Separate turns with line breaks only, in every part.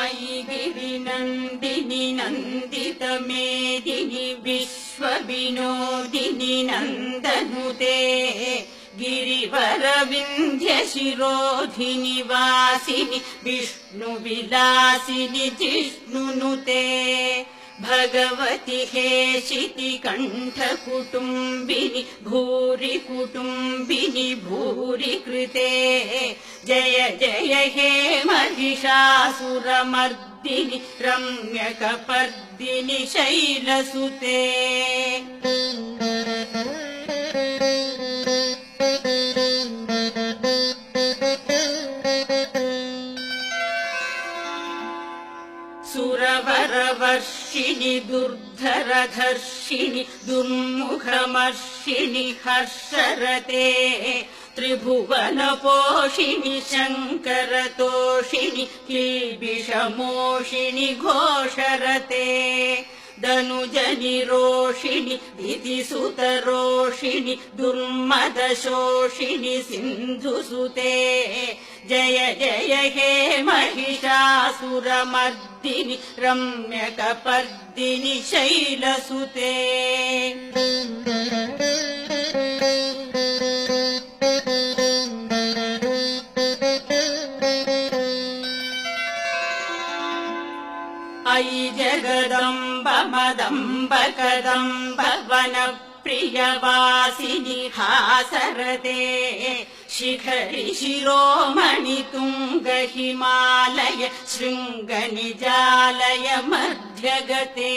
अयि गिरिनन्दिनि नन्दितमेदिनि विश्वविनोदिनि नन्दनुते गिरिवरविन्ध्यशिरोधिनि वासिनि विष्णुविलासिनि जिष्णुनुते भगवति हेशिति कण्ठकुटुम्बिनि भूरि कुटुम्बिनि भूरि कृते जय जय हे महिषासुरमर्दिनि रम्यकपर्दिनि शैलसुते सुरवरवर्षिणि दुर्धरधर्षिणि दुर्मुखमर्षिणि हर्षरते त्रिभुवनपोषिणि शङ्करतोषिणि क्लीबिषमोषिणि घोषरते धनुजनिरोषिणि दितिसुतरोषिणि दुर्मदशोषिणि सिन्धुसुते जय जय हे महिषासुरमर्दिनि रम्यकपर्दिनि शैलसुते अयि जगदम्ब मदम्ब कदम्ब वनप्रियवासिनि हासरते शिखरि शिरोमणि तुङ्ग हिमालय शृङ्गनिजालय मध्यगते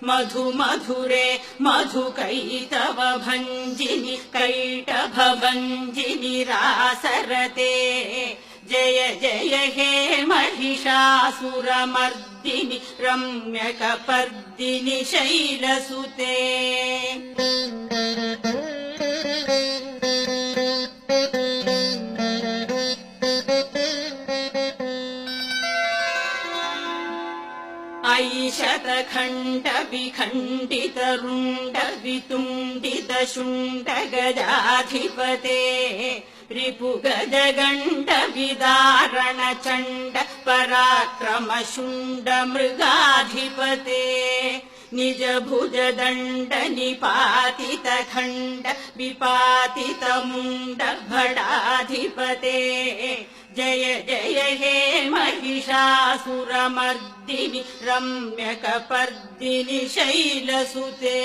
मधुमधुरे मधुकैटभ भञ्जिनि कैटभ भञ्जिनि रासरते जय जय हे महिषासुरमर्दिनि रम्यकपर्दिनि शैलसुते अयि शतखण्ड विखण्डित रुण्ड वितुण्डित शुण्ड गजाधिपते रिपुगजगण्ड विदारण चण्ड पराक्रम शुण्ड मृगाधिपते निज भुज दण्ड निपातित खण्ड विपातित मुण्ड भडाधिपते जय जय हे महिषासुरमर्दिनि रम्यकपर्दिनि शैलसुते